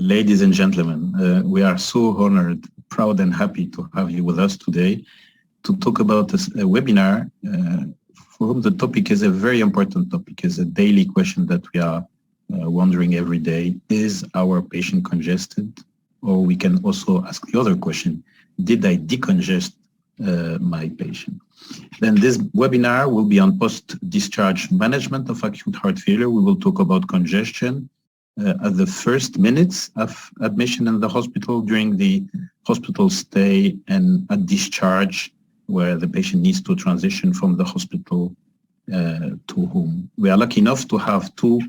Ladies and gentlemen, we are so honored, proud and happy to have you with us today to talk about this webinar for whom the topic is a very important topic, is a daily question that we are wondering every day. Is our patient congested? Or we can also ask the other question, did I decongest my patient? Then this webinar will be on post-discharge management of acute heart failure. We will talk about congestion at the first minutes of admission in the hospital, during the hospital stay, and at discharge, where the patient needs to transition from the hospital to home. We are lucky enough to have two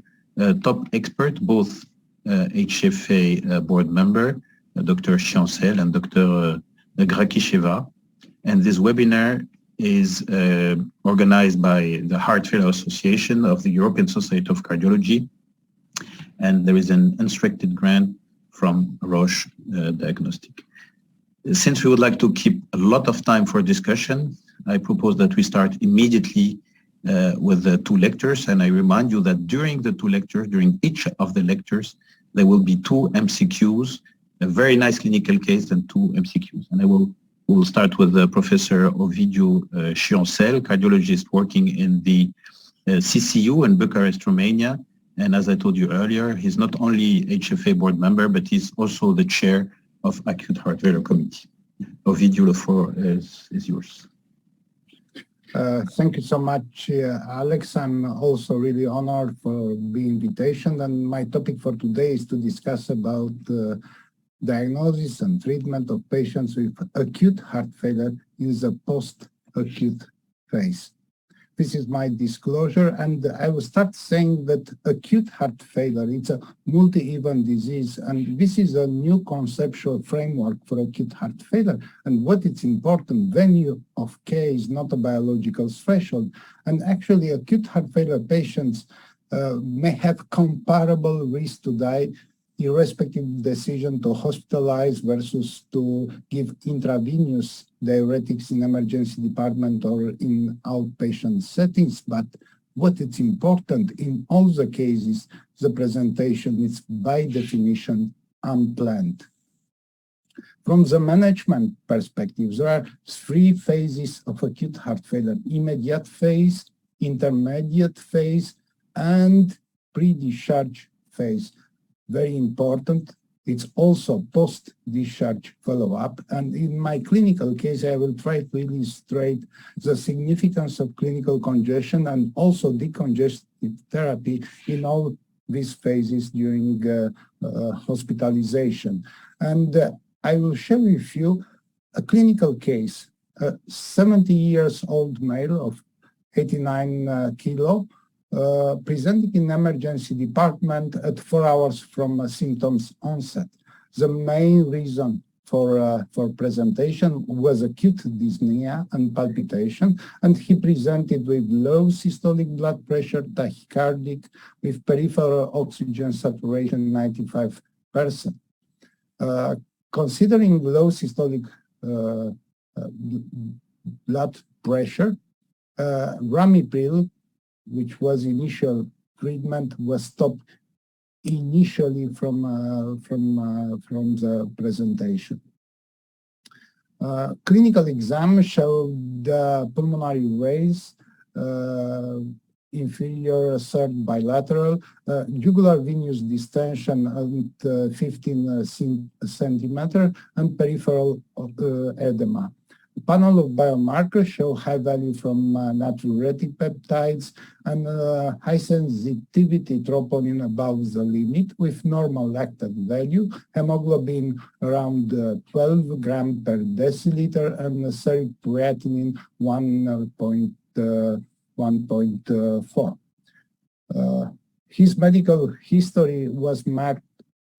top experts, both HFA board member, Dr. Chiancel and Dr. Grakisheva. And this webinar is organized by the Heart Failure Association of the European Society of Cardiology. And there is an unrestricted grant from Roche Diagnostic. Since we would like to keep a lot of time for discussion, I propose that we start immediately with the two lectures. And I remind you that during the two lectures, during each of the lectures, there will be two MCQs, a very nice clinical case and two MCQs. And we will start with Professor Ovidiu Chiancel, cardiologist working in the CCU in Bucharest, Romania. And as I told you earlier, he's not only HFA board member, but he's also the chair of Acute Heart Failure Committee. Ovidiu, the floor is yours. Thank you so much, Alex. I'm also really honored for the invitation. And my topic for today is to discuss about diagnosis and treatment of patients with acute heart failure in the post-acute phase. This is my disclosure, and I will start saying that acute heart failure, it's a multi-event disease, and this is a new conceptual framework for acute heart failure. And what is important, venue of care is not a biological threshold. And actually, acute heart failure patients may have comparable risk to die, irrespective of decision to hospitalize versus to give intravenous diuretics in emergency department or in outpatient settings. But what is important in all the cases, the presentation is by definition unplanned. From the management perspective, there are three phases of acute heart failure: immediate phase, intermediate phase, and pre-discharge phase. Very important. It's also post-discharge follow-up. And in my clinical case, I will try to illustrate the significance of clinical congestion and also decongestive therapy in all these phases during hospitalization. And I will share with you a clinical case, a 70-year-old male of 89 kilo, presenting in emergency department at 4 hours from symptoms onset. The main reason for presentation was acute dyspnea and palpitation, and he presented with low systolic blood pressure, tachycardic, with peripheral oxygen saturation 95%. Considering low systolic blood pressure, ramipril, which was initial treatment, was stopped initially from the presentation. Clinical exam showed the pulmonary raise, inferior third bilateral, jugular venous distension at 15 centimeter, and peripheral edema. Panel of biomarkers show high value from natriuretic peptides and high sensitivity troponin above the limit with normal lactate value, hemoglobin around 12 grams per deciliter, and serum creatinine 1.4. His medical history was marked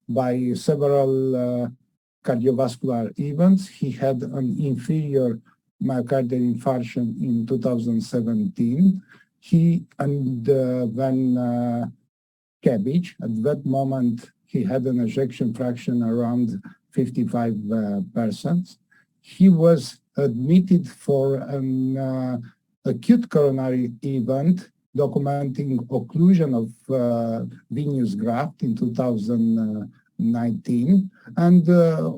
by several cardiovascular events. He had an inferior myocardial infarction in 2017. He underwent CABG. At that moment, he had an ejection fraction around 55%. He was admitted for an acute coronary event documenting occlusion of venous graft in 2018. COVID-19. And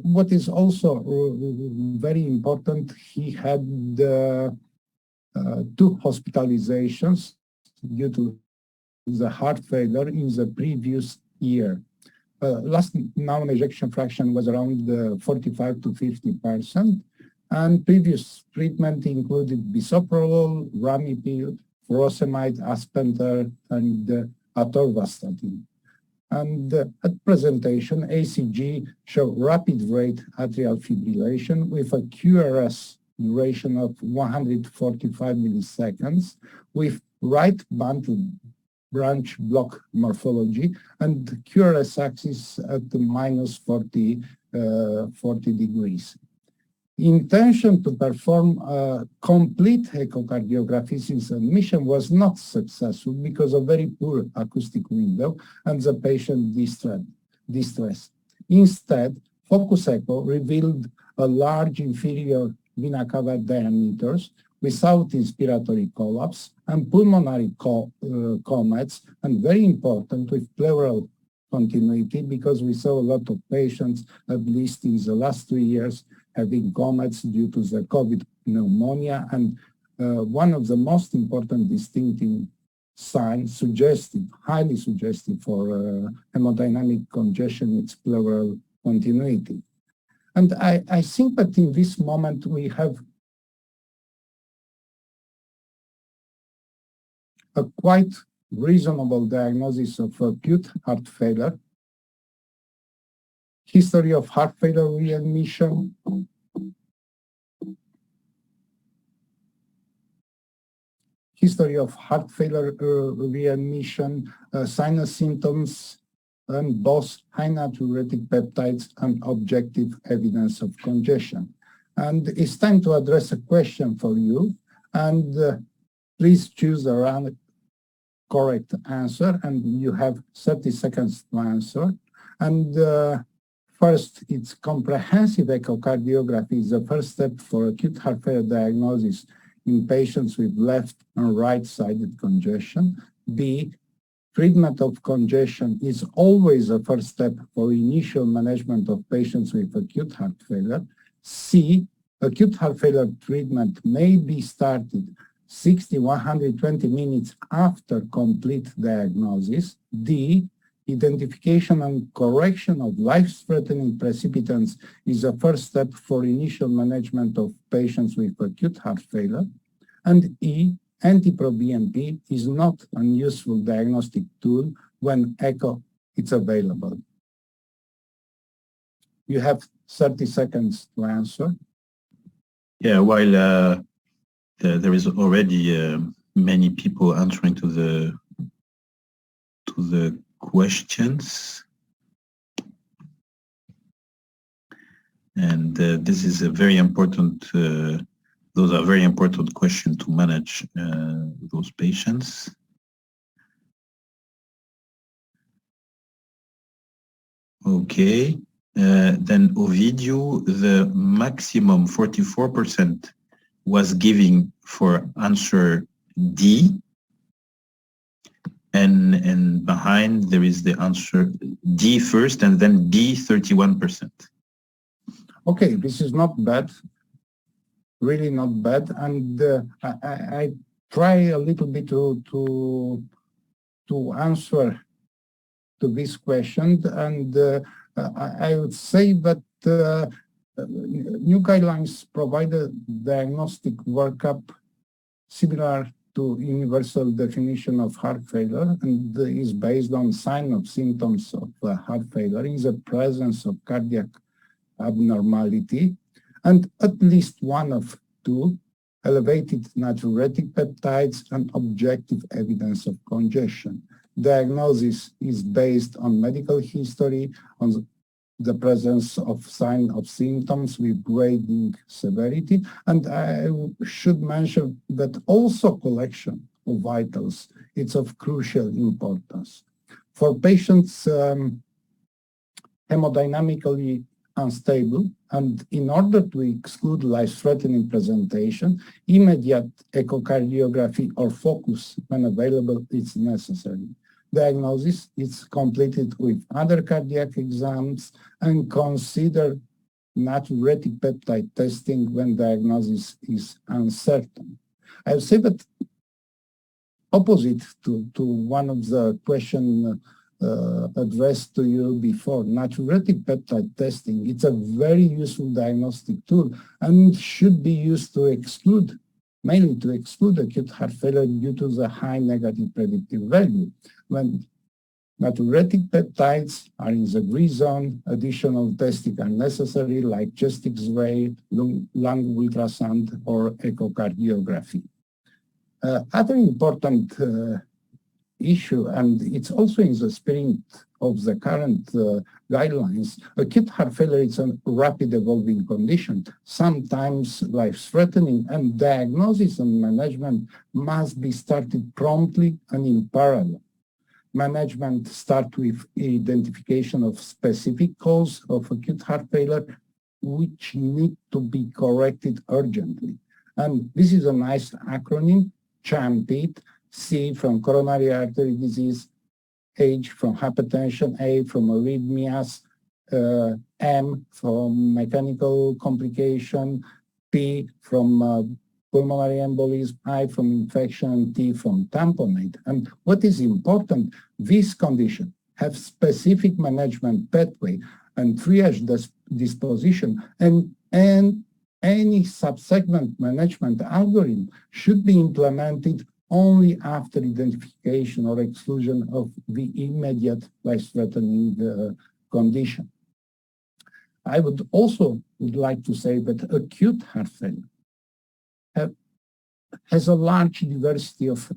what is also very important, he had 2 hospitalizations due to the heart failure in the previous year. Last known ejection fraction was around 45 to 50%, and previous treatment included bisoprolol, Ramipil, furosemide, Aspenter, and atorvastatin. And at presentation, ACG showed rapid rate atrial fibrillation with a QRS duration of 145 milliseconds with right bundle branch block morphology and QRS axis at minus 40 degrees. Intention to perform a complete echocardiography since admission was not successful because of very poor acoustic window and the patient distress. Instead, focus echo revealed a large inferior vena cava diameters without inspiratory collapse and pulmonary comets, and very important with pleural continuity because we saw a lot of patients, at least in the last 2 years, having comets due to the COVID pneumonia. And one of the most important distinctive signs, highly suggestive for hemodynamic congestion, it's pleural continuity. And I think that in this moment we have a quite reasonable diagnosis of acute heart failure, history of heart failure readmission, sinus symptoms, and both high natriuretic peptides and objective evidence of congestion. And it's time to address a question for you, and please choose the correct answer, and you have 30 seconds to answer. And first, it's comprehensive echocardiography is the first step for acute heart failure diagnosis in patients with left and right-sided congestion. B, treatment of congestion is always a first step for initial management of patients with acute heart failure. C, acute heart failure treatment may be started 60-120 minutes after complete diagnosis. D, identification and correction of life-threatening precipitants is a first step for initial management of patients with acute heart failure. And E, NT-proBNP is not a useful diagnostic tool when echo is available. You have 30 seconds to answer. Yeah, while there is already many people answering to the questions, and this is a very important. Those are very important questions to manage those patients. Okay, then Ovidio, the maximum 44% was giving for answer D, and behind there is the answer D first and then D 31%. Okay, this is not bad, really not bad, and I try a little bit to answer to this question, and I would say that new guidelines provide a diagnostic workup similar to universal definition of heart failure, and is based on sign of symptoms of heart failure in the presence of cardiac abnormality, and at least one of 2 elevated natriuretic peptides and objective evidence of congestion. Diagnosis is based on medical history, on the presence of sign of symptoms with grading severity. And I should mention that also collection of vitals, it's of crucial importance. For patients hemodynamically unstable, and in order to exclude life-threatening presentation, immediate echocardiography or focus when available is necessary. Diagnosis is completed with other cardiac exams and consider natriuretic peptide testing when diagnosis is uncertain. I'll say that opposite to one of the questions addressed to you before, natriuretic peptide testing, it's a very useful diagnostic tool and should be used to exclude, mainly to exclude acute heart failure due to the high negative predictive value. When natriuretic peptides are in the green zone, additional testing are necessary like chest X-ray, lung ultrasound, or echocardiography. Other important issue, and it's also in the spirit of the current guidelines, acute heart failure is a rapid evolving condition, sometimes life-threatening, and diagnosis and management must be started promptly and in parallel. Management starts with identification of specific cause of acute heart failure, which need to be corrected urgently. And this is a nice acronym, CHAMPIT, C from coronary artery disease, H from hypertension, A from arrhythmias, M from mechanical complication, P from pulmonary embolism, I from infection, and T from tamponade. And what is important, this condition have specific management pathway and triage disposition, and any subsegment management algorithm should be implemented only after identification or exclusion of the immediate life-threatening condition. I would also like to say that acute heart failure has a large diversity of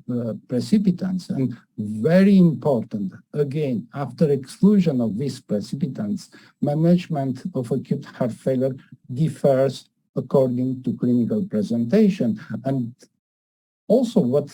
precipitants, and very important, again, after exclusion of these precipitants, management of acute heart failure differs according to clinical presentation. And also what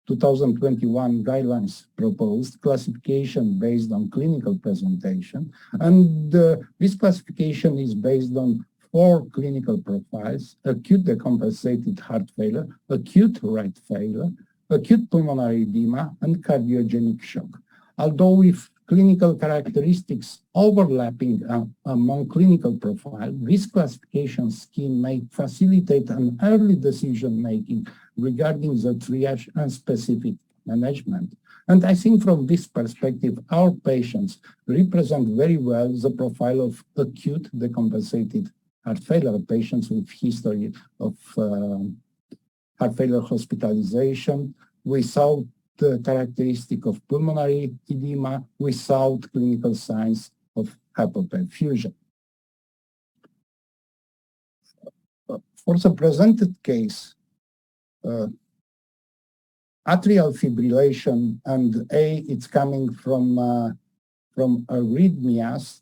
2021 guidelines proposed, classification based on clinical presentation. And this classification is based on 4 clinical profiles: acute decompensated heart failure, acute right failure, acute pulmonary edema, and cardiogenic shock. Although with clinical characteristics overlapping among clinical profiles, this classification scheme may facilitate an early decision-making regarding the triage and specific management. And I think from this perspective, our patients represent very well the profile of acute decompensated heart failure, patients with history of heart failure hospitalization, without the characteristic of pulmonary edema, without clinical signs of hypoperfusion. For the presented case, atrial fibrillation, and it's coming from arrhythmias,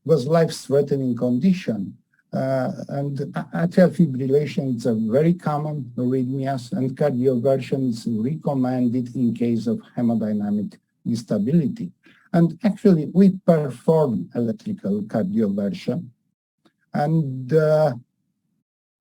was life-threatening condition. And atrial fibrillation is a very common arrhythmias, and cardioversion is recommended in case of hemodynamic instability. And actually, we performed electrical cardioversion and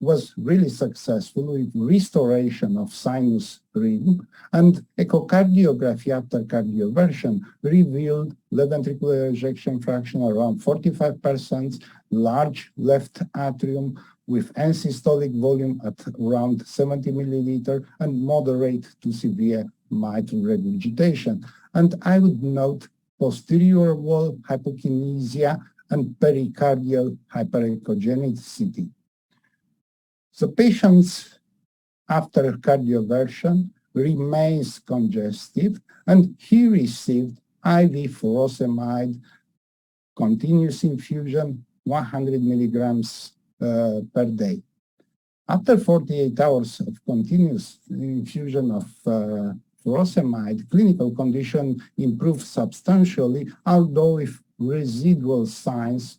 was really successful with restoration of sinus rhythm, and echocardiography after cardioversion revealed left ventricular ejection fraction around 45%, large left atrium with end-systolic volume at around 70 milliliter, and moderate to severe mitral regurgitation. And I would note posterior wall hypokinesia and pericardial hyperechogenicity. The patients after cardioversion remains congested, and he received IV furosemide, continuous infusion, 100 milligrams per day. After 48 hours of continuous infusion of furosemide, clinical condition improved substantially, although with residual signs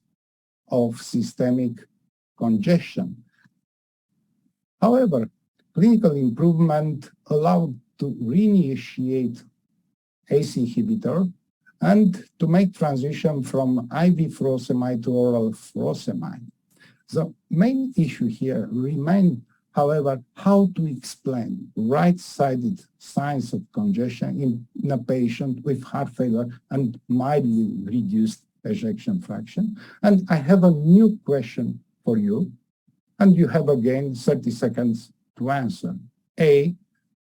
of systemic congestion. However, clinical improvement allowed to reinitiate ACE inhibitor and to make transition from IV furosemide to oral furosemide. The main issue here remained However, how to explain right-sided signs of congestion in a patient with heart failure and mildly reduced ejection fraction? And I have a new question for you, and you have again 30 seconds to answer. A,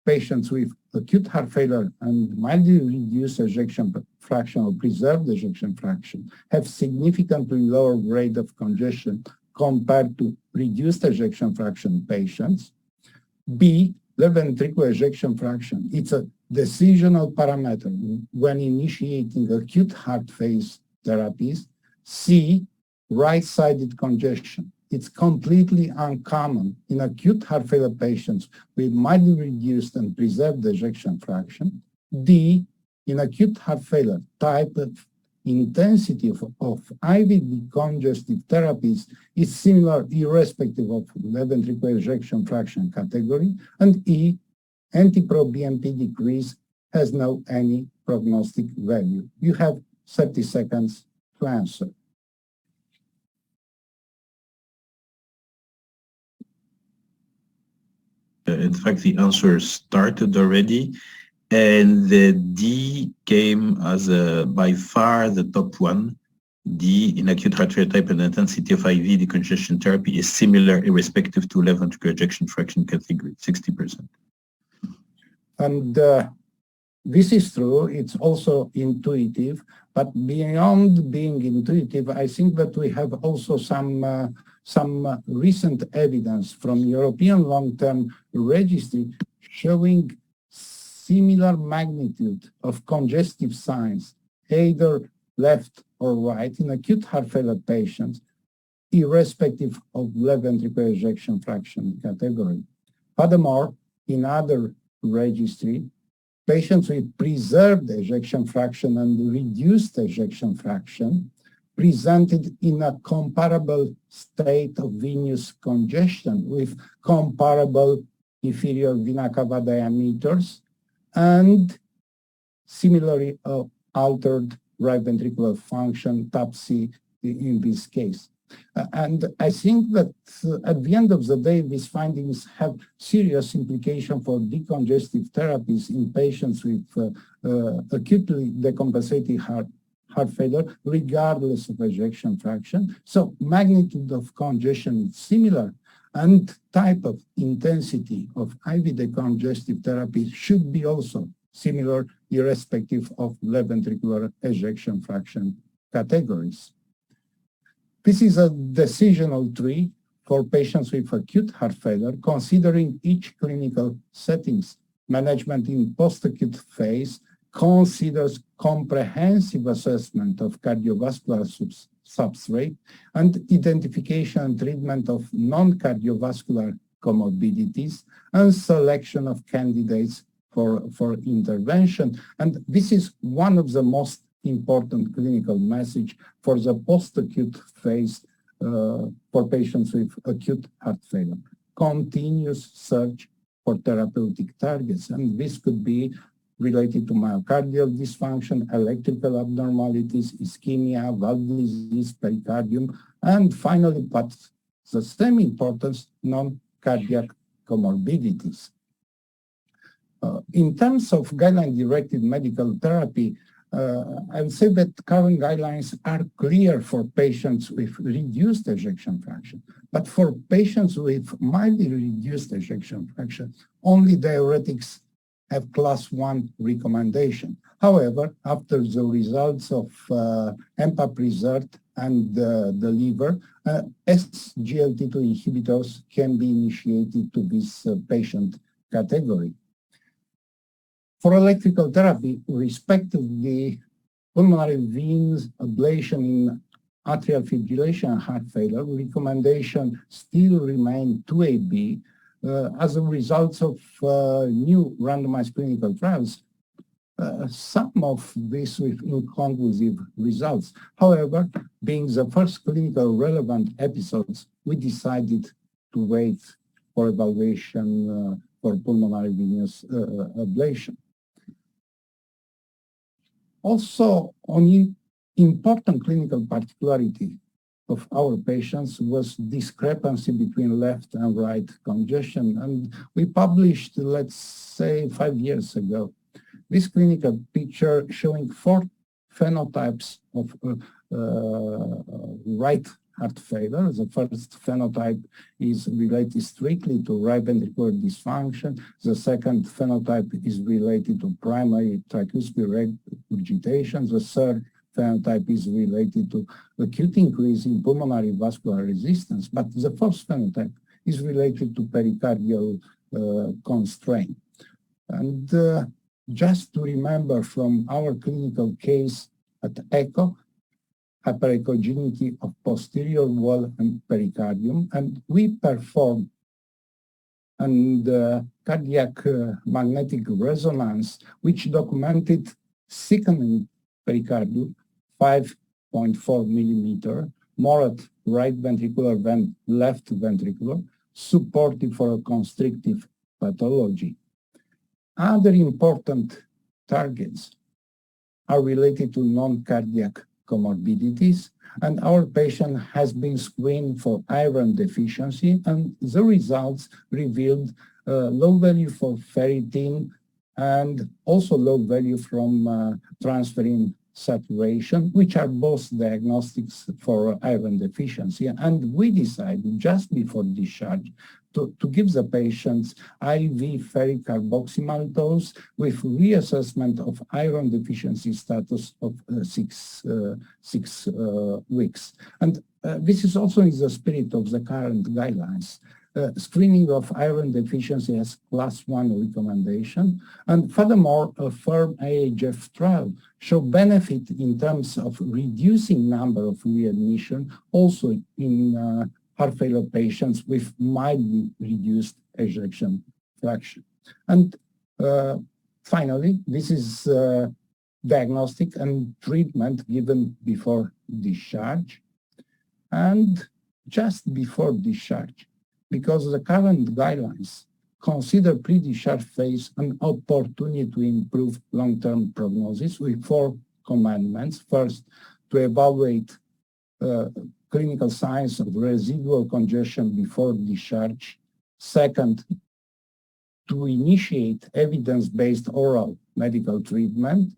patients with acute heart failure and mildly reduced ejection fraction or preserved ejection fraction have significantly lower rate of congestion compared to reduced ejection fraction patients. B, left ventricular ejection fraction. It's a decisional parameter when initiating acute heart phase therapies. C, right-sided congestion. It's completely uncommon in acute heart failure patients with mildly reduced and preserved ejection fraction. D, in acute heart failure, type of intensity of IV decongestive therapies is similar irrespective of left ventricular ejection fraction category. And E, NT-proBNP decrease has no any prognostic value. You have 30 seconds to answer. In fact, the answer started already, and the D came as by far the top one. D, in acute heart failure type and intensity of IV decongestion therapy is similar irrespective to left ventricular ejection fraction category, 60%. And this is true. It's also intuitive, but beyond being intuitive, I think that we have also some recent evidence from European long-term registry showing similar magnitude of congestive signs, either left or right, in acute heart failure patients, irrespective of left ventricular ejection fraction category. Furthermore, in other registry, patients with preserved ejection fraction and reduced ejection fraction presented in a comparable state of venous congestion with comparable inferior vena cava diameters and similarly altered right ventricular function, TAPSE in this case. And I think that at the end of the day, these findings have serious implication for decongestive therapies in patients with acutely decompensated heart failure, regardless of ejection fraction. So magnitude of congestion is similar, and type of intensity of IV decongestive therapy should be also similar, irrespective of left ventricular ejection fraction categories. This is a decisional tree for patients with acute heart failure, considering each clinical settings. Management in post-acute phase considers comprehensive assessment of cardiovascular substrate and identification and treatment of non-cardiovascular comorbidities and selection of candidates for intervention. And this is one of the most important clinical message for the post-acute phase for patients with acute heart failure. Continuous search for therapeutic targets, and this could be related to myocardial dysfunction, electrical abnormalities, ischemia, valve disease, pericardium, and finally, but the same importance, non-cardiac comorbidities. In terms of guideline-directed medical therapy, I would say that current guidelines are clear for patients with reduced ejection fraction, but for patients with mildly reduced ejection fraction, only diuretics have class 1 recommendation. However, after the results of empagliflozin and the liver, SGLT2 inhibitors can be initiated to this patient category. For electrical therapy, respectively, pulmonary veins ablation in atrial fibrillation and heart failure, recommendation still remain 2AB as a result of new randomized clinical trials, some of this with inconclusive results. However, being the first clinical relevant episodes, we decided to wait for evaluation for pulmonary venous ablation. Also, on important clinical particularity, of our patients was discrepancy between left and right congestion. And we published, let's say, 5 years ago, this clinical picture showing 4 phenotypes of right heart failure. The first phenotype is related strictly to right ventricular dysfunction. The second phenotype is related to primary tricuspid regurgitation. The third phenotype is related to acute increase in pulmonary vascular resistance. But the fourth phenotype is related to pericardial constraint. And just to remember from our clinical case at Echo, hyperechogenicity of posterior wall and pericardium, and we performed cardiac magnetic resonance, which documented thickening pericardium 5.4 millimeter, more at right ventricular than left ventricular, supportive for a constrictive pathology. Other important targets are related to non-cardiac comorbidities, and our patient has been screened for iron deficiency, and the results revealed low value for ferritin and also low value from transferrin saturation, which are both diagnostics for iron deficiency. And we decided just before discharge to give the patients IV ferric carboxymaltose with reassessment of iron deficiency status of 6 weeks. And this is also in the spirit of the current guidelines. Screening of iron deficiency as class 1 recommendation. And furthermore, a firm AHF trial showed benefit in terms of reducing number of readmission, also in heart failure patients with mildly reduced ejection fraction. And finally, this is diagnostic and treatment given before discharge and just before discharge, because the current guidelines consider pre-discharge phase an opportunity to improve long-term prognosis with 4 commandments. First, to evaluate clinical signs of residual congestion before discharge. Second, to initiate evidence-based oral medical treatment.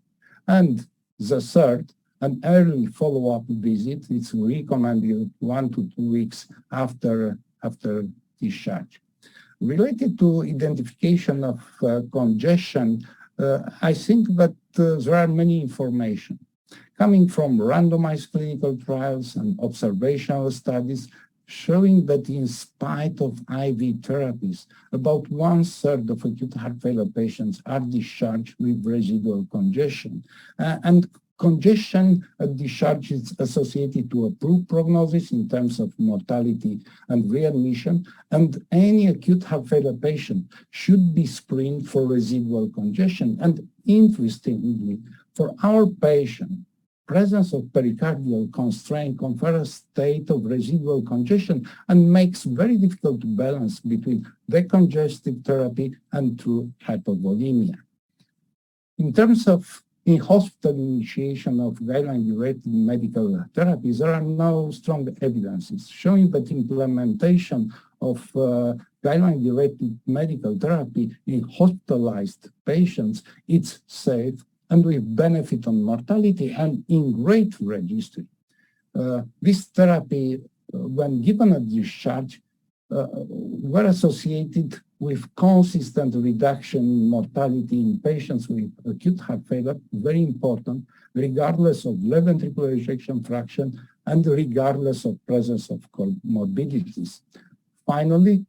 And the third, an early follow-up visit. It's recommended 1 to 2 weeks after discharge. Related to identification of congestion, I think that there are many information coming from randomized clinical trials and observational studies showing that in spite of IV therapies, about 1/3 of acute heart failure patients are discharged with residual congestion. And congestion at discharge is associated to a poor prognosis in terms of mortality and readmission, and any acute heart failure patient should be screened for residual congestion. And interestingly, for our patient, presence of pericardial constraint confers a state of residual congestion and makes very difficult to balance between decongestive therapy and true hypovolemia. In terms of in-hospital initiation of guideline-directed medical therapies, there are no strong evidences showing that implementation of guideline-directed medical therapy in hospitalized patients is safe and with benefit on mortality and in great registry. This therapy, when given at discharge, were associated with consistent reduction in mortality in patients with acute heart failure, very important, regardless of left ventricular ejection fraction and regardless of presence of comorbidities. Finally,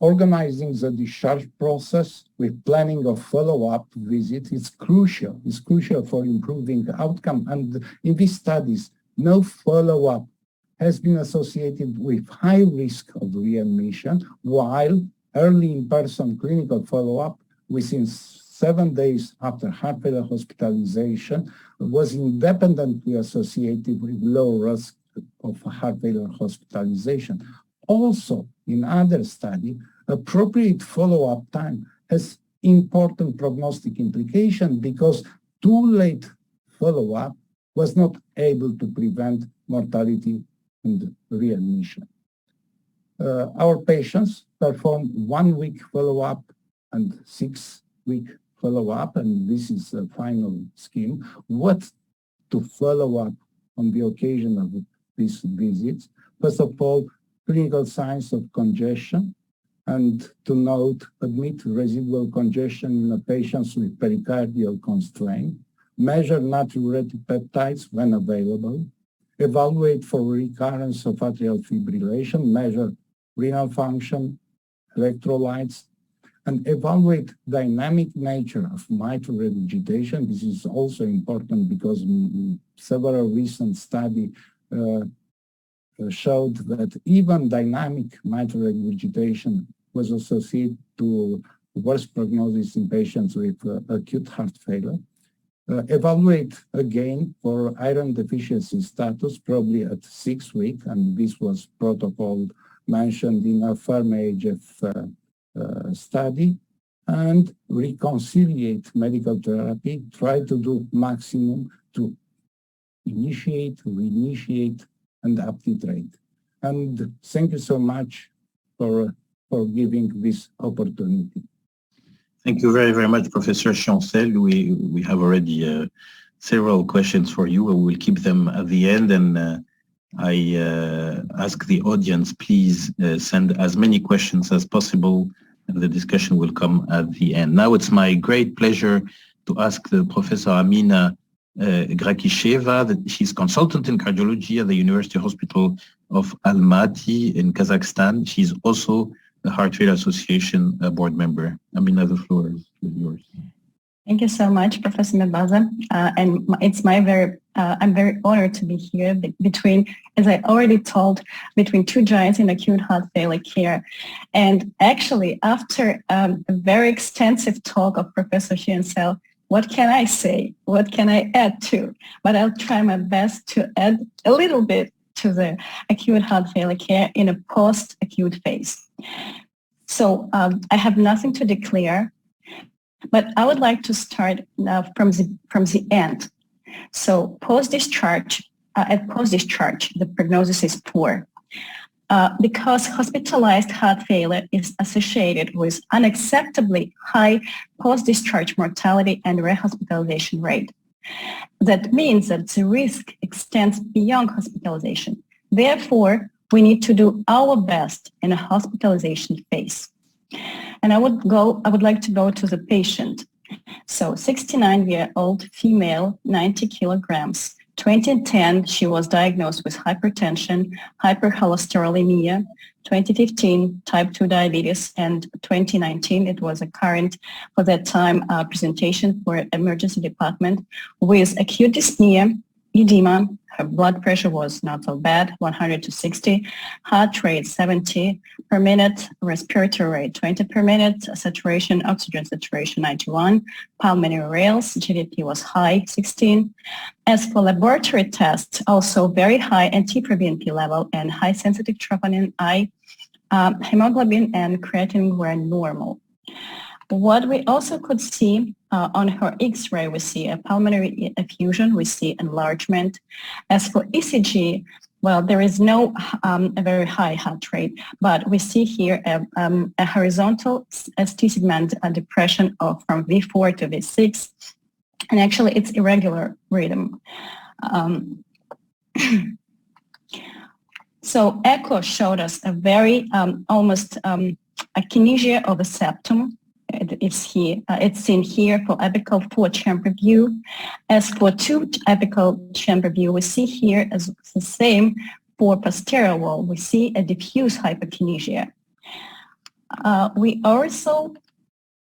organizing the discharge process with planning of follow-up visit is crucial. It's crucial for improving outcome. And in these studies, no follow-up has been associated with high risk of readmission, while early in-person clinical follow-up within 7 days after heart failure hospitalization was independently associated with low risk of heart failure hospitalization. Also, in other study, appropriate follow-up time has important prognostic implication because too late follow-up was not able to prevent mortality, and readmission. Our patients performed 1 week follow-up and 6-week follow-up, and this is a final scheme. What to follow up on the occasion of these visits? First of all, clinical signs of congestion, and to note, admit residual congestion in the patients with pericardial constraint, measure natriuretic peptides when available, evaluate for recurrence of atrial fibrillation, measure renal function, electrolytes, and evaluate dynamic nature of mitral regurgitation. This is also important because several recent studies showed that even dynamic mitral regurgitation was associated to worse prognosis in patients with acute heart failure. Evaluate again for iron deficiency status, probably at 6 weeks, and this was protocol mentioned in a FIRM-AHF study, and reconciliate medical therapy, try to do maximum to initiate, reinitiate, and uptitrate. And thank you so much for giving this opportunity. Thank you very, very much, Professor Chancel. We have already several questions for you. We will keep them at the end, and I ask the audience, please send as many questions as possible, and the discussion will come at the end. Now it's my great pleasure to ask the Professor Amina Grakisheva. She's consultant in cardiology at the University Hospital of Almaty in Kazakhstan. She's also the Heart Failure Association board member. Amina, the floor is yours. Thank you so much, Professor Mebaza. And it's I'm very honored to be here between, as I already told, between two giants in acute heart failure care. And actually, after a very extensive talk of Professor Chancel, what can I say? What can I add to? But I'll try my best to add a little bit to the acute heart failure care in a post-acute phase. So I have nothing to declare, but I would like to start now from the end. So post-discharge, at post-discharge, the prognosis is poor because hospitalized heart failure is associated with unacceptably high post-discharge mortality and rehospitalization rate. That means that the risk extends beyond hospitalization. Therefore, we need to do our best in a hospitalization phase. And I would like to go to the patient. So 69-year-old female, 90 kilograms. 2010, she was diagnosed with hypertension, hypercholesterolemia. 2015, type 2 diabetes, and 2019, it was a current, for that time, presentation for emergency department with acute dyspnea, edema. Her blood pressure was not so bad, 100 to 60, heart rate 70 per minute, respiratory rate 20 per minute, saturation, oxygen saturation 91, pulmonary rails, GDP was high, 16. As for laboratory tests, also very high NT-proBNP level and high sensitive troponin I, hemoglobin and creatinine were normal. What we also could see on her X-ray, we see a pulmonary effusion, we see enlargement. As for ECG, well, there is no a very high heart rate, but we see here a horizontal ST segment depression from V4 to V6, and actually it's irregular rhythm. So echo showed us a very almost akinesia of the septum. It's seen here for apical 4-chamber view. As for 2 apical chamber view, we see here as the same for posterior wall. We see a diffuse hyperkinesia. We also,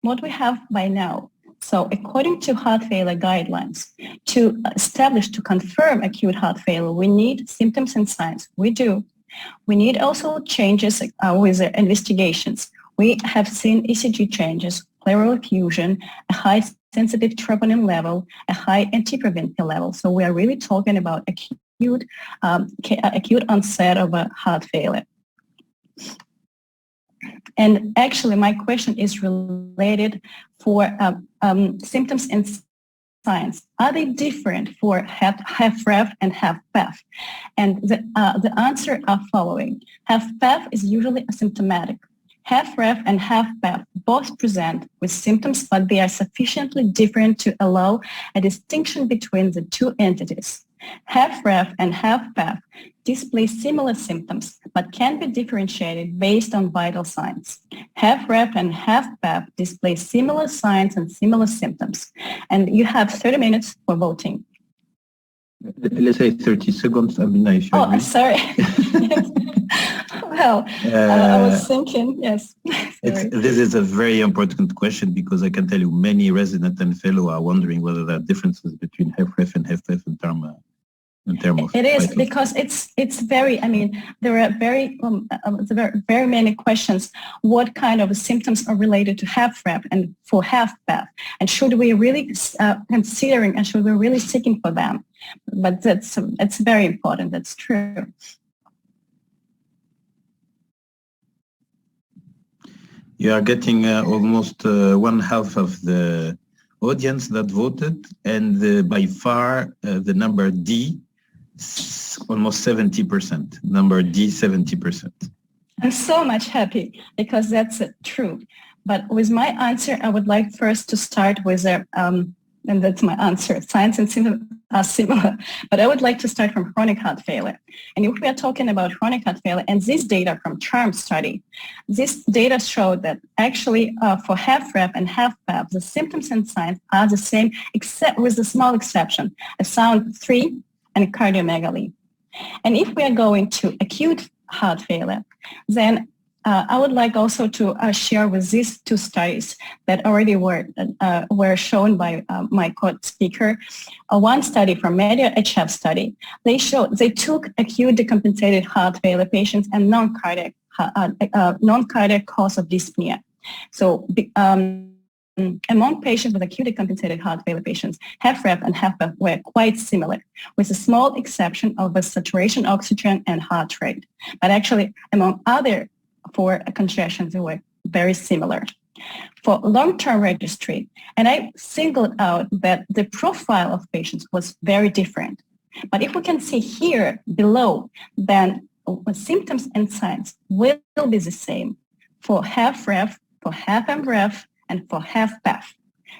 what we have by now, so according to heart failure guidelines, to establish, to confirm acute heart failure, we need symptoms and signs. We do. We need also changes with the investigations. We have seen ECG changes, pleural effusion, a high sensitive troponin level, a high NT-proBNP level. So we are really talking about acute onset of a heart failure. And actually, my question is related for symptoms and signs, are they different for HFrEF and HFpEF? And the answer are following. HFpEF is usually asymptomatic. HFrEF and HFpEF both present with symptoms, but they are sufficiently different to allow a distinction between the two entities. HFrEF and HFpEF display similar symptoms, but can be differentiated based on vital signs. HFrEF and HFpEF display similar signs and similar symptoms. And you have 30 minutes for voting. Let's say 30 seconds. I mean, I'm sorry. Well, I was thinking, yes. This is a very important question because I can tell you many residents and fellow are wondering whether there are differences between HFrEF and HFpEF in terms of it is because it's very, I mean, there are very many questions. What kind of symptoms are related to HFrEF and for HFpEF? And should we really considering and should we really seeking for them? But it's very important. That's true. You are getting almost one half of the audience that voted, and by far the number D, almost 70%. Number D, 70%. I'm so much happy because that's true. But with my answer, I would like first to start with and that's my answer. Signs and symptoms are similar, but I would like to start from chronic heart failure. And if we are talking about chronic heart failure, and this data from CHARM study, this data showed that actually for HFrEF and HFpEF, the symptoms and signs are the same, except with a small exception, a sound 3 and cardiomegaly. And if we are going to acute heart failure, then I would like also to share with these two studies that already were shown by my co-speaker. One study from MEDIA-HF study, they took acute decompensated heart failure patients and non-cardiac cause of dyspnea. So among patients with acute decompensated heart failure patients, HFrEF and HFpEF were quite similar, with a small exception of the saturation oxygen and heart rate. But actually, among other for congestions, they were very similar. For long-term registry, and I singled out that the profile of patients was very different. But if we can see here below, then symptoms and signs will be the same for HFrEF, for HFmrEF, and for HFpEF.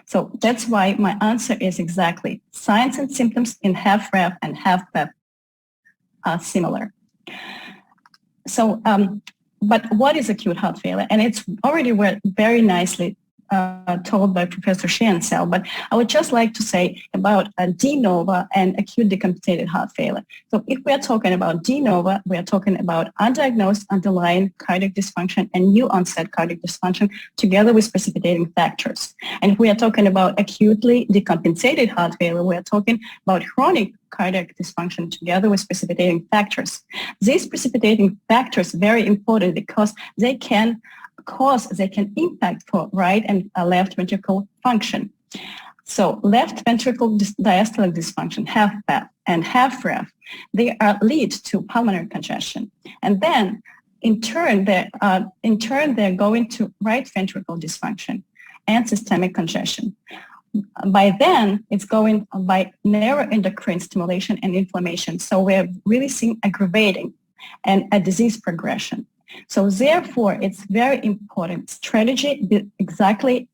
So that's why my answer is exactly signs and symptoms in HFrEF and HFpEF are similar. So, but what is acute heart failure? And it's already very nicely told by Professor Sheansell, but I would just like to say about de novo and acute decompensated heart failure. So if we are talking about de novo, we are talking about undiagnosed underlying cardiac dysfunction and new onset cardiac dysfunction together with precipitating factors. And if we are talking about acutely decompensated heart failure, we are talking about chronic cardiac dysfunction together with precipitating factors. These precipitating factors are very important because they can impact for right and left ventricle function. So left ventricle diastolic dysfunction, HFpEF and HFrEF, they lead to pulmonary congestion. And then in turn, they're going to right ventricle dysfunction and systemic congestion. By then, it's going by neuroendocrine stimulation and inflammation. So we're really seeing aggravating and a disease progression. So therefore, it's very important strategy exactly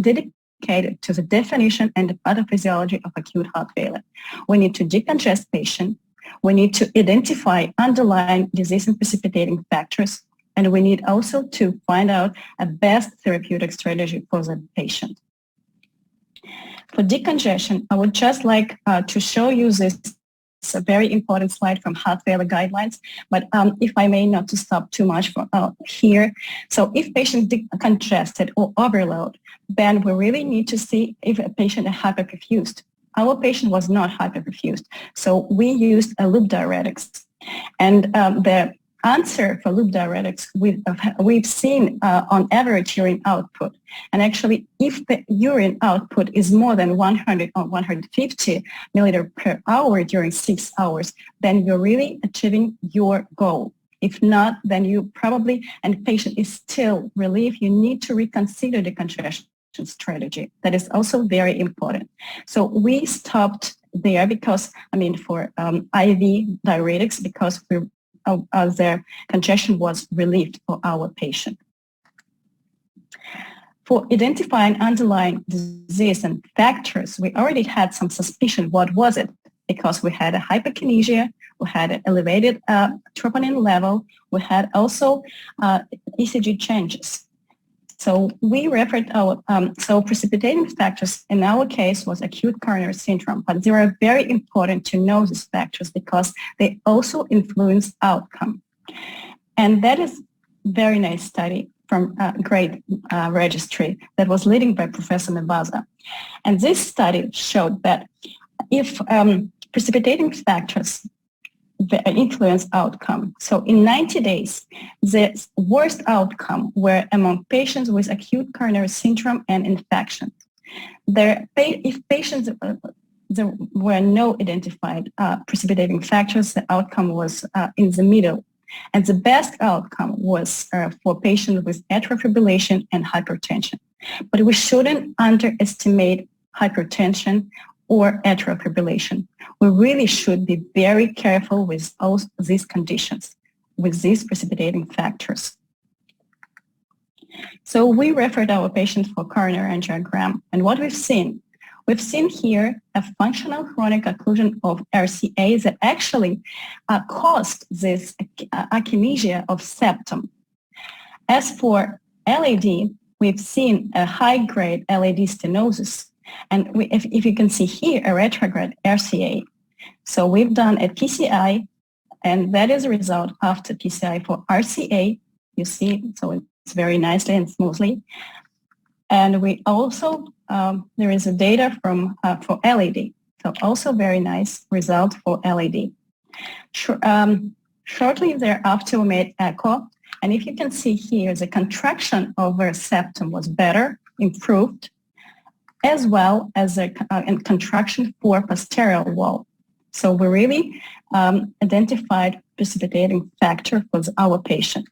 dedicated to the definition and the pathophysiology of acute heart failure. We need to decongest patient. We need to identify underlying disease and precipitating factors. And we need also to find out a best therapeutic strategy for the patient. For decongestion, I would just like to show you this. It's a very important slide from heart failure guidelines, but if I may not to stop too much for, here. So if patient congested or overload, then we really need to see if a patient is hyperperfused. Our patient was not hyperperfused, so we used a loop diuretics. And the answer for loop diuretics, we've seen on average urine output. And actually, if the urine output is more than 100 or 150 milliliter per hour during 6 hours, then you're really achieving your goal. If not, then you probably, and the patient is still relieved, you need to reconsider the congestion reduction strategy. That is also very important. So we stopped there because, for IV diuretics, because their congestion was relieved for our patient. For identifying underlying disease and factors, we already had some suspicion. What was it? Because we had a hyperkinesia, we had an elevated troponin level, we had also ECG changes. So we referred our, so precipitating factors in our case was acute coronary syndrome, but they are very important to know these factors because they also influence outcome. And that is very nice study from a great registry that was led by Professor Mebaza. And this study showed that if precipitating factors influence outcome. So in 90 days, the worst outcome were among patients with acute coronary syndrome and infection. If patients, there were no identified precipitating factors, the outcome was in the middle. And the best outcome was for patients with atrial fibrillation and hypertension. But we shouldn't underestimate hypertension or atrial fibrillation. We really should be very careful with all these conditions, with these precipitating factors. So we referred our patients for coronary angiogram, and what we've seen here a functional chronic occlusion of RCA that actually caused this akinesia of septum. As for LAD, we've seen a high-grade LAD stenosis. And if you can see here, a retrograde RCA. So we've done a PCI, and that is a result after PCI for RCA. You see, so it's very nicely and smoothly. And we also, there is a data for LAD. So also very nice result for LAD. Shortly thereafter, we made echo. And if you can see here, the contraction of our septum was better, improved, as well as a contraction for posterior wall. So we really identified precipitating factor for our patient.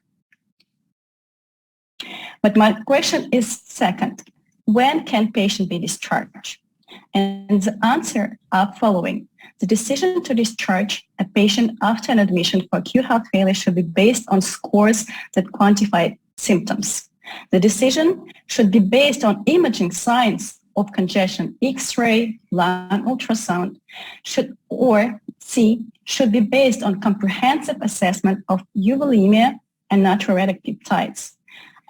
But my question is second, when can patient be discharged? And the answer are following. The decision to discharge a patient after an admission for acute heart failure should be based on scores that quantify symptoms. The decision should be based on imaging signs of congestion, X-ray, lung ultrasound, should be based on comprehensive assessment of euvolemia and natriuretic peptides.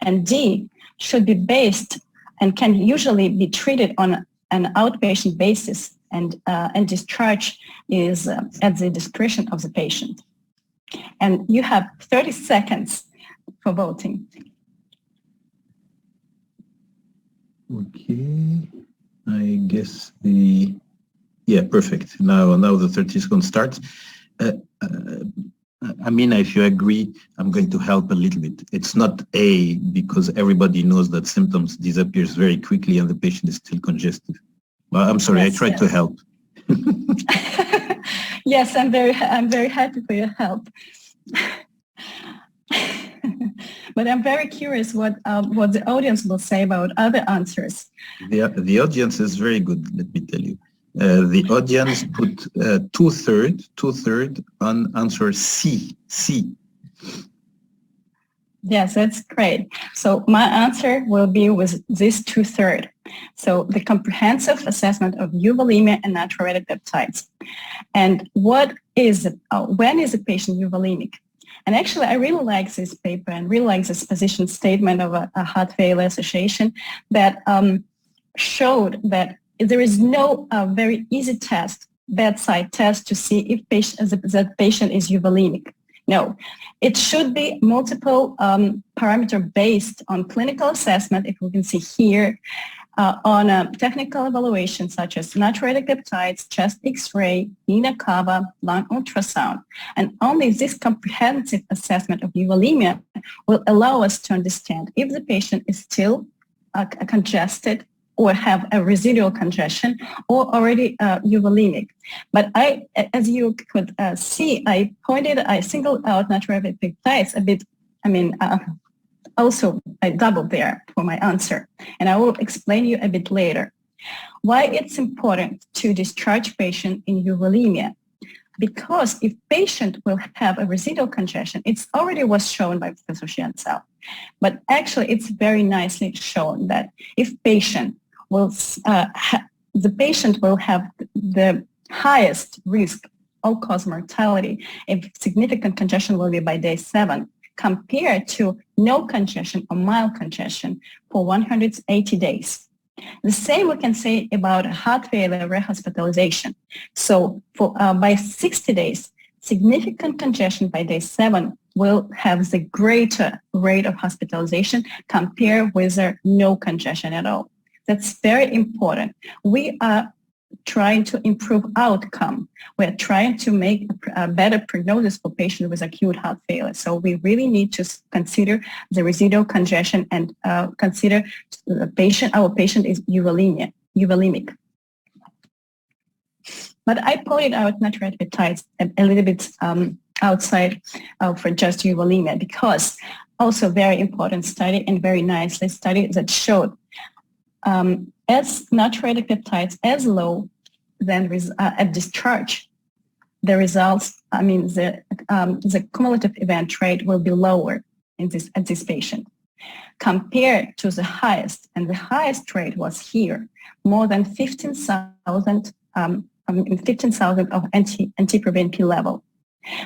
And D should be based and can usually be treated on an outpatient basis, and discharge is at the discretion of the patient. And you have 30 seconds for voting. Okay, I guess perfect. Now the 30 seconds starts. Amina, if you agree, I'm going to help a little bit. It's not A, because everybody knows that symptoms disappears very quickly and the patient is still congested. Well, I'm sorry, yes, I tried to help. Yes, I'm very happy for your help. But I'm very curious what the audience will say about other answers. The audience is very good, let me tell you. The audience put two-third on answer C. Yes, that's great. So my answer will be with this 2/3. So the comprehensive assessment of euvolemia and natriuretic peptides. And when is a patient euvolemic? And actually, I really like this paper and really like this position statement of a heart failure association that showed that there is no very easy test, bedside test, to see if that patient is euvolemic. No, it should be multiple parameter based on clinical assessment, if we can see here, on a technical evaluation such as natriuretic peptides, chest X-ray, vena cava, lung ultrasound. And only this comprehensive assessment of euvolemia will allow us to understand if the patient is still congested or have a residual congestion or already euvolemic. But as you could see, I singled out natriuretic peptides a bit, also I doubled there for my answer, and I will explain you a bit later why it's important to discharge patient in euvolemia. Because if patient will have a residual congestion, it's already was shown by Professor Shiansao, but actually it's very nicely shown that if patient will, the patient will have the highest risk all-cause mortality if significant congestion will be by day 7, compared to no congestion or mild congestion for 180 days. The same we can say about heart failure rehospitalization. So for, by 60 days, significant congestion by day 7 will have the greater rate of hospitalization compared with no congestion at all. That's very important. We are trying to improve outcome. We're trying to make a better prognosis for patients with acute heart failure. So we really need to consider the residual congestion and consider the patient. Our patient is euvolemic. But I pointed out natriuretic peptides a little bit outside for just euvolemia, because also very important study and very nicely study that showed as natriuretic peptides as low than at discharge, the results, the cumulative event rate will be lower in at this patient compared to the highest, and the highest rate was here, more than 15,000 of NT-proBNP level.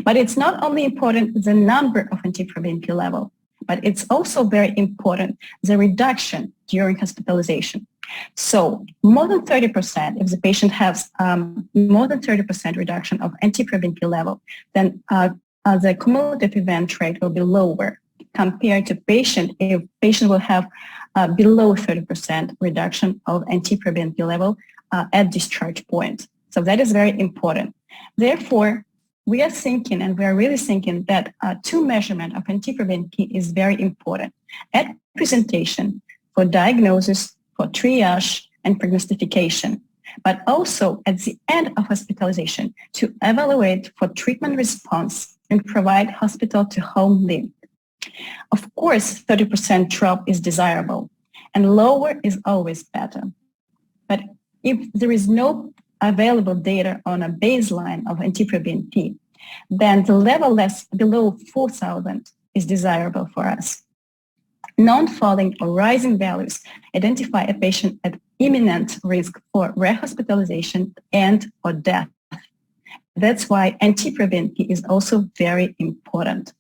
But it's not only important the number of NT-proBNP level, but it's also very important the reduction during hospitalization. So more than 30%, if the patient has more than 30% reduction of NT-proBNP level, then the cumulative event rate will be lower compared to patient if patient will have below 30% reduction of NT-proBNP level at discharge point. So that is very important. Therefore, we are thinking, and we are really thinking that two measurement of NT-proBNP is very important at presentation for diagnosis, for triage and prognostication, but also at the end of hospitalization to evaluate for treatment response and provide hospital to home link. Of course, 30% drop is desirable and lower is always better. But if there is no available data on a baseline of NT-proBNP, then the level less below 4,000 is desirable for us. Non-falling or rising values identify a patient at imminent risk for rehospitalization and or death. That's why NT-proBNP is also very important.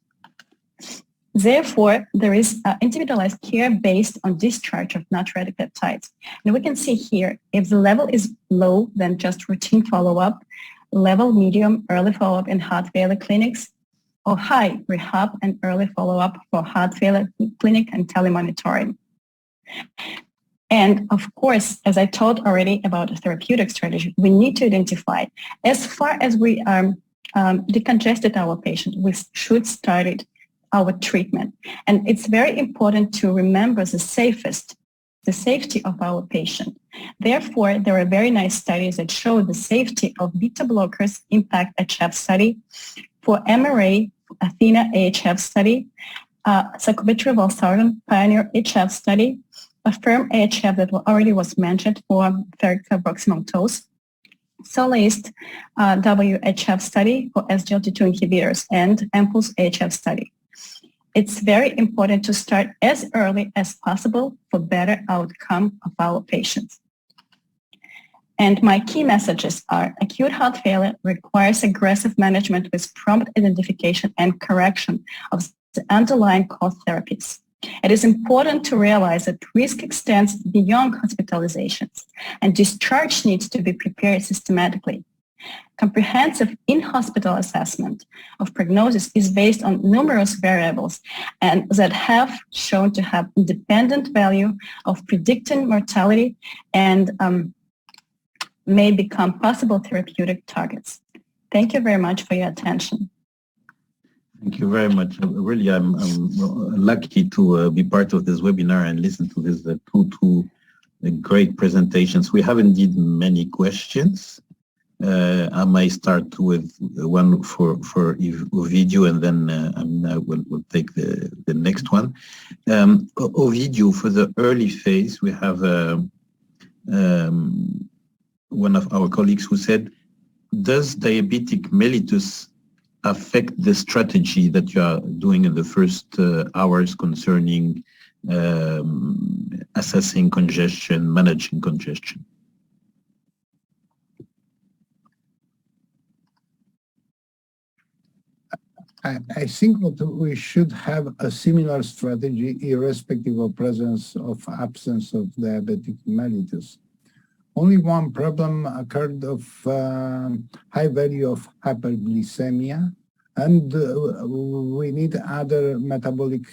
Therefore, there is individualized care based on discharge of natriuretic peptides. And we can see here, if the level is low, then just routine follow-up, level medium, early follow-up in heart failure clinics, or high rehab and early follow-up for heart failure clinic and telemonitoring. And of course, as I told already about a therapeutic strategy, we need to identify, as far as we decongested our patient, we should start our treatment. And it's very important to remember the safety of our patient. Therefore, there are very nice studies that show the safety of beta blockers impact HF study. For MRA, Athena-AHF study, sacubitril/valsartan Pioneer HF study, AFFIRM-AHF that already was mentioned for ferric proximal dose, Solace WHF study for SGLT2 inhibitors, and Impulse-AHF study. It's very important to start as early as possible for better outcome of our patients. And my key messages are acute heart failure requires aggressive management with prompt identification and correction of the underlying cause therapies. It is important to realize that risk extends beyond hospitalizations and discharge needs to be prepared systematically. Comprehensive in-hospital assessment of prognosis is based on numerous variables and that have shown to have independent value of predicting mortality and may become possible therapeutic targets. Thank you very much for your attention. Thank you very much. Really, I'm lucky to be part of this webinar and listen to these two great presentations. We have indeed many questions. I may start with one for Ovidio, and then Amina will take the next one. Ovidio, for the early phase, we have one of our colleagues who said, does diabetic mellitus affect the strategy that you are doing in the first hours concerning assessing congestion, managing congestion? I think that we should have a similar strategy irrespective of absence of diabetic mellitus. Only one problem occurred of high value of hyperglycemia, and we need other metabolic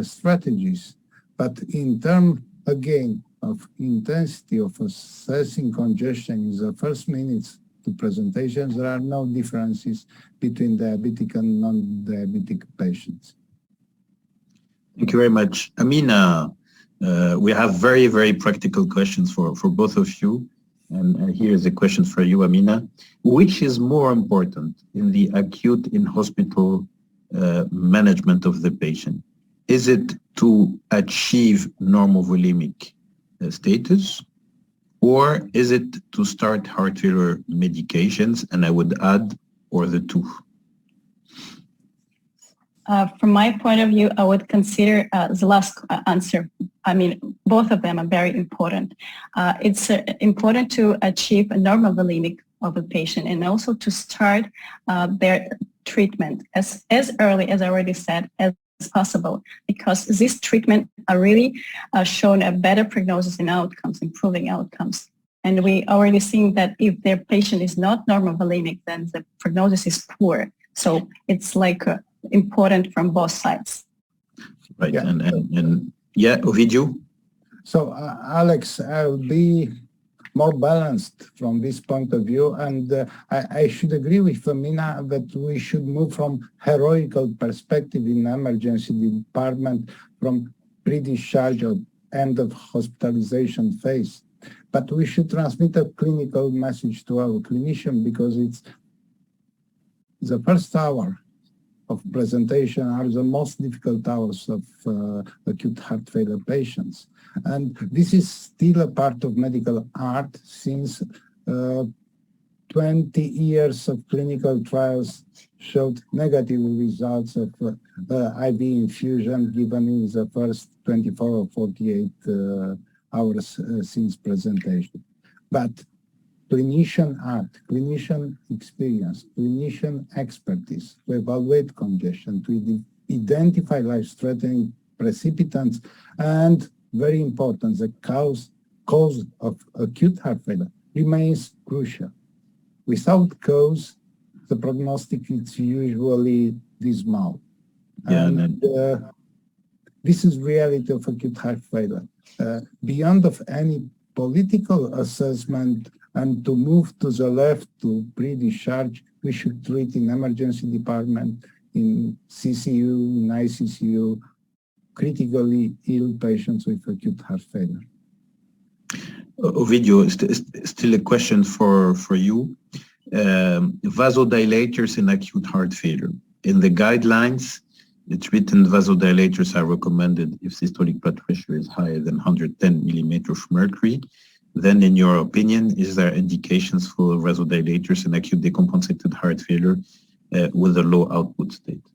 strategies. But in terms, again, of intensity of assessing congestion in the first minutes to presentations, there are no differences between diabetic and non-diabetic patients. Thank you very much. Amina, we have very, very practical questions for both of you. And here's a question for you, Amina. Which is more important in the acute in-hospital management of the patient? Is it to achieve normovolemic status, or is it to start heart failure medications? And I would add, or the two. From my point of view, I would consider the last answer. I mean, both of them are very important. It's important to achieve a normovolemic of a patient and also to start their treatment as early, as I already said, as possible, because this treatment are really shown a better prognosis and outcomes, improving outcomes. And we already seen that if their patient is not normovolemic, then the prognosis is poor. So it's like important from both sides. Right, yeah. And yeah, Ovidio? So Alex, I'll be more balanced from this point of view, and I should agree with Amina that we should move from heroical perspective in emergency department from pre-discharge or end of hospitalization phase. But we should transmit a clinical message to our clinician, because it's the first hour of presentation are the most difficult hours of acute heart failure patients. And this is still a part of medical art, since 20 years of clinical trials showed negative results of IV infusion given in the first 24 or 48 hours since presentation. But clinician art, clinician experience, clinician expertise to evaluate congestion, to identify life-threatening precipitants, and very important, the cause of acute heart failure remains crucial. Without cause, the prognostic is usually dismal. Yeah, and this is reality of acute heart failure. Beyond of any political assessment and to move to the left to pre-discharge, we should treat in emergency department, in CCU, in ICCU, critically ill patients with acute heart failure. Ovidio, still a question for you. Vasodilators in acute heart failure. In the guidelines, it's written vasodilators are recommended if systolic blood pressure is higher than 110 millimeters of mercury. Then, in your opinion, is there indications for vasodilators in acute decompensated heart failure with a low output state?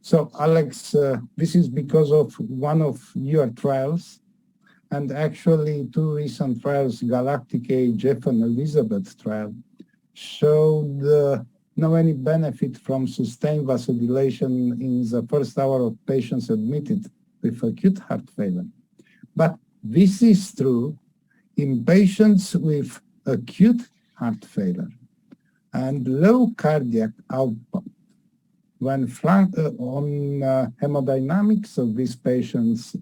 So, Alex, this is because of one of your trials, and actually two recent trials, Galactic Jeff and Elizabeth trial, showed no any benefit from sustained vasodilation in the first hour of patients admitted with acute heart failure. But this is true in patients with acute heart failure and low cardiac output. When on hemodynamics of these patients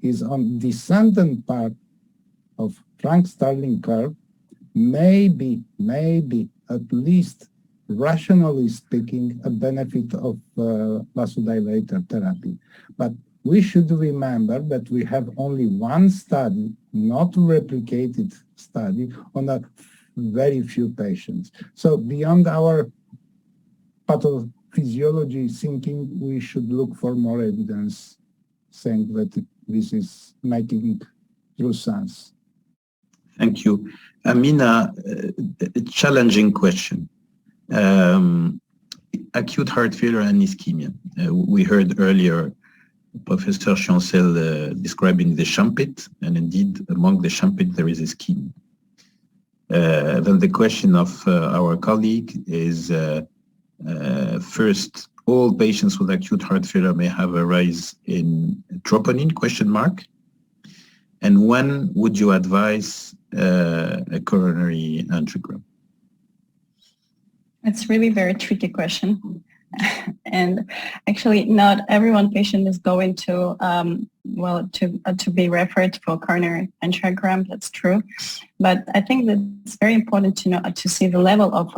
is on descendant part of Frank-Starling curve, maybe at least rationally speaking, a benefit of vasodilator therapy. But we should remember that we have only one study, not replicated study, on a very few patients. So beyond our pathophysiology thinking, we should look for more evidence saying that this is making true sense. Thank you. Amina, a challenging question. Acute heart failure and ischemia. We heard earlier Professor Chancel describing the champit, and indeed among the champit there is ischemia. Then the question of our colleague is, first, all patients with acute heart failure may have a rise in troponin, question mark. And when would you advise a coronary angiogram? It's really very tricky question. And actually not everyone patient is going to, to be referred for coronary angiogram, that's true. But I think that it's very important to know, to see the level of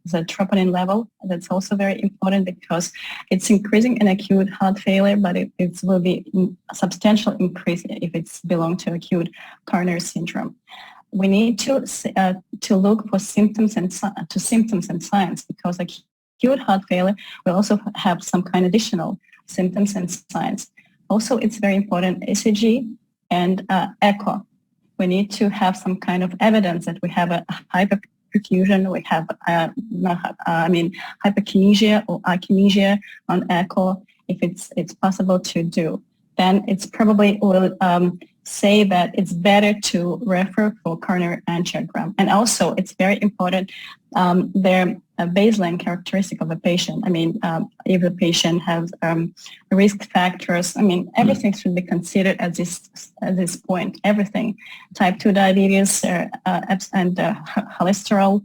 the troponin level. That's also very important because it's increasing in acute heart failure, but it will be a substantial increase if it's belong to acute coronary syndrome. We need to look for symptoms and signs because acute heart failure will also have some kind of additional symptoms and signs. Also, it's very important ECG and echo. We need to have some kind of evidence that we have a hyperperfusion, we have hyperkinesia or akinesia on echo. If it's possible to do, then it's probably will say that it's better to refer for coronary angiogram. And also, it's very important their baseline characteristic of a patient. I mean, if the patient has risk factors, I mean, everything should be considered at this point. Everything, type 2 diabetes and cholesterol,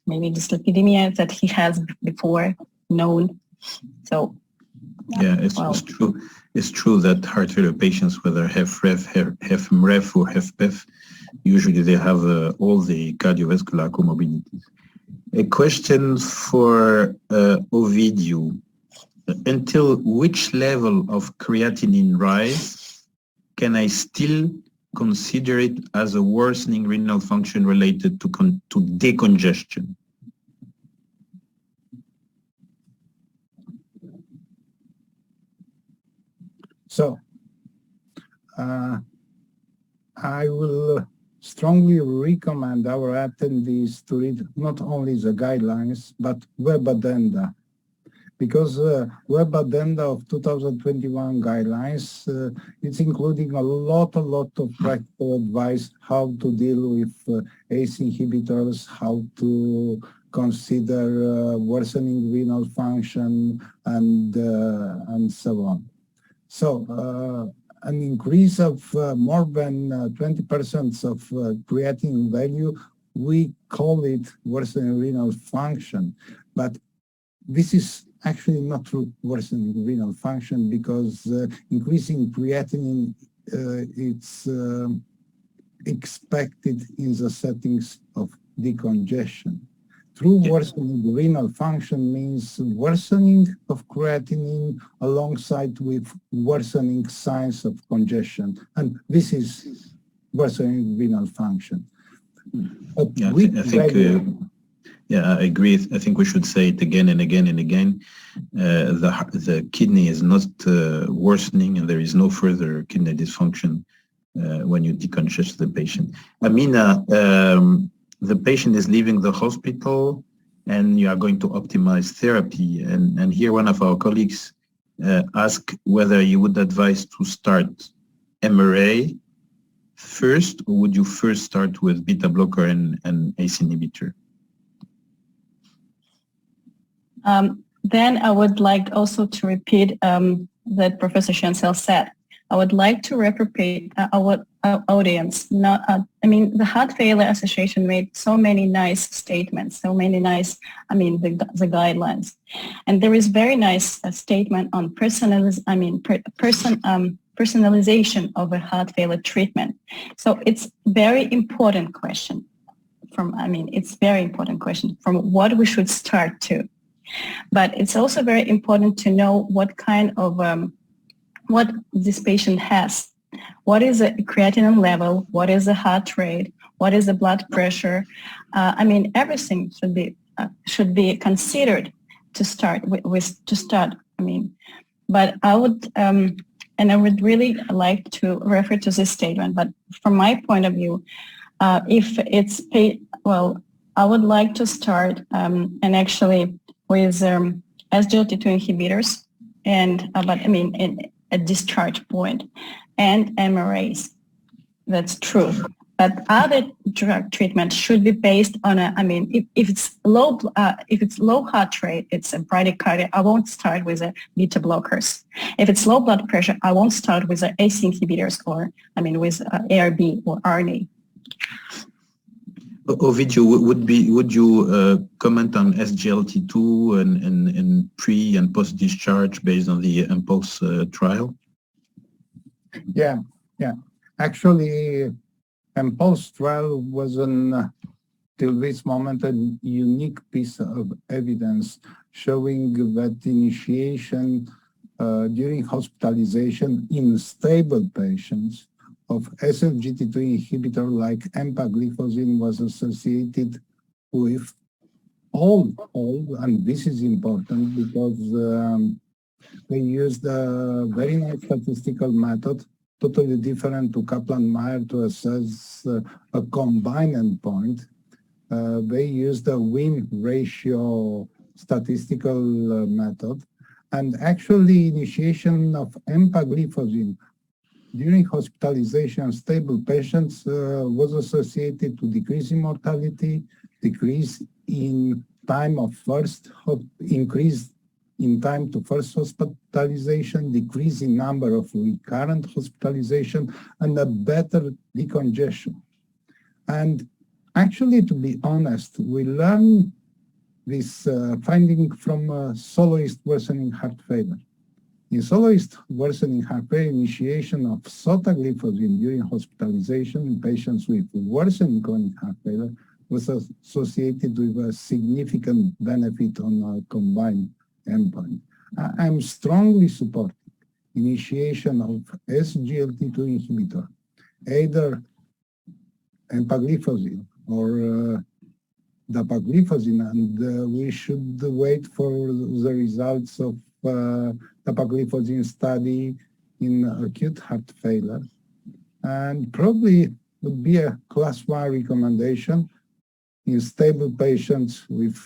maybe dyslipidemia that he has before known. So. Yeah, it's true. It's true that heart failure patients, whether HFrEF, HFmrEF, or HFpEF, usually they have all the cardiovascular comorbidities. A question for Ovidiu. Until which level of creatinine rise can I still consider it as a worsening renal function related to decongestion? So, I will strongly recommend our attendees to read not only the guidelines, but web addenda, because web addenda of 2021 guidelines, it's including a lot of practical advice, how to deal with ACE inhibitors, how to consider worsening renal function, and so on. So an increase of more than 20% of creatinine value, we call it worsening renal function. But this is actually not true worsening renal function because increasing creatinine it's expected in the settings of decongestion. True worsening renal function means worsening of creatinine alongside with worsening signs of congestion. And this is worsening renal function. Yeah, I agree. I think we should say it again and again and again. The kidney is not worsening and there is no further kidney dysfunction when you decongest the patient. Amina, the patient is leaving the hospital and you are going to optimize therapy. And here one of our colleagues asked whether you would advise to start MRA first, or would you first start with beta blocker and ACE inhibitor? Then I would like also to repeat that Professor Chancel said. I would like to repeat our audience. The Heart Failure Association made so many nice statements, the guidelines. And there is very nice statement on personalization of a heart failure treatment. So it's very important question from what we should start to. But it's also very important to know what kind of what this patient has what is the creatinine level, what is the heart rate, what is the blood pressure. I mean, everything should be considered to start I mean, but I would, and I would really like to refer to this statement, but from my point of view, if it's paid, well, I would like to start and actually with SGLT2 inhibitors and, but I mean, in a discharge point and MRAs. That's true. But other drug treatment should be based on if it's low heart rate, it's a bradycardia. I won't start with a beta blockers. If it's low blood pressure, I won't start with the AC inhibitors or with ARB or RNA. Ovidio, would you comment on SGLT2 and pre and post discharge based on the Impulse trial? Yeah. Actually, Impulse trial was till this moment a unique piece of evidence showing that initiation during hospitalization in stable patients of SGLT2 inhibitor like empagliflozin was associated with all, and this is important because they used a very nice statistical method, totally different to Kaplan-Meier to assess a combined endpoint. They used a win ratio statistical method, and actually initiation of empagliflozin during hospitalization stable patients was associated to decrease in mortality, decrease in time of increase in time to first hospitalization, decrease in number of recurrent hospitalization, and a better decongestion. And actually, to be honest, we learned this finding from soloist worsening heart failure. In soloist worsening heart failure, initiation of sotagliflozin during hospitalization in patients with worsening chronic heart failure was associated with a significant benefit on a combined endpoint. I'm strongly supporting initiation of SGLT2 inhibitor, either empagliflozin or dapagliflozin, and we should wait for the results of dapagliflozin study in acute heart failure, and probably would be a class 1 recommendation in stable patients with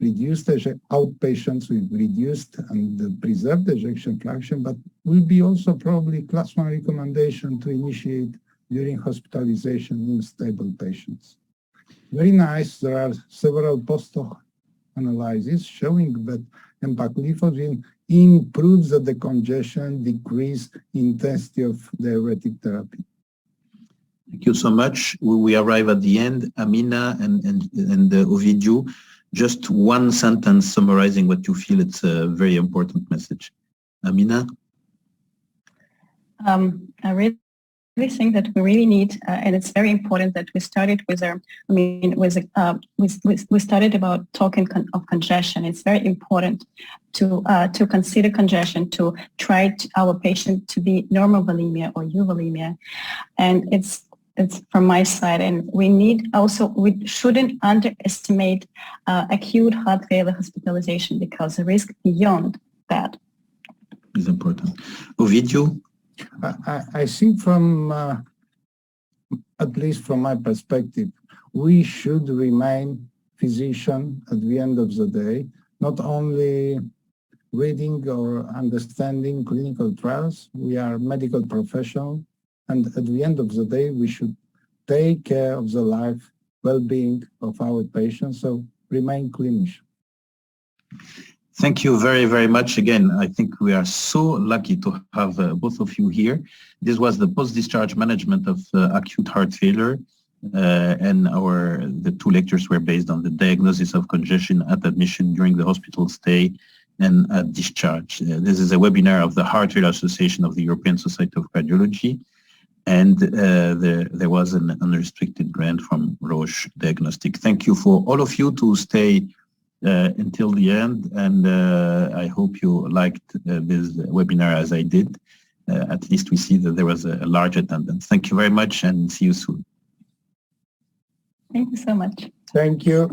reduced outpatients with reduced and preserved ejection fraction, but will be also probably class 1 recommendation to initiate during hospitalization in stable patients. Very nice. There are several post-hoc analyses showing that empagliflozin improves the decongestion, decrease intensity of diuretic therapy. Thank you so much. We arrive at the end. Amina and Ovidio, just one sentence summarizing what you feel it's a very important message. Amina? I really think that we really need, and it's very important that we started with we started about talking of congestion. It's very important to consider congestion, to try our patient to be normal volemia or euvolemia, and it's from my side. And we shouldn't underestimate acute heart failure hospitalization because the risk beyond that is important. Ovidio? I think from, at least from my perspective, we should remain physician at the end of the day, not only reading or understanding clinical trials. We are medical professionals, and at the end of the day, we should take care of the life, well-being of our patients, so remain clinician. Thank you very, very much. Again, I think we are so lucky to have both of you here. This was the post-discharge management of acute heart failure, and the two lectures were based on the diagnosis of congestion at admission during the hospital stay and at discharge. This is a webinar of the Heart Failure Association of the European Society of Cardiology, and there was an unrestricted grant from Roche Diagnostic. Thank you for all of you to stay until the end, and I hope you liked this webinar as I did. at least we see that there was a large attendance. Thank you very much and see you soon. Thank you so much. Thank you.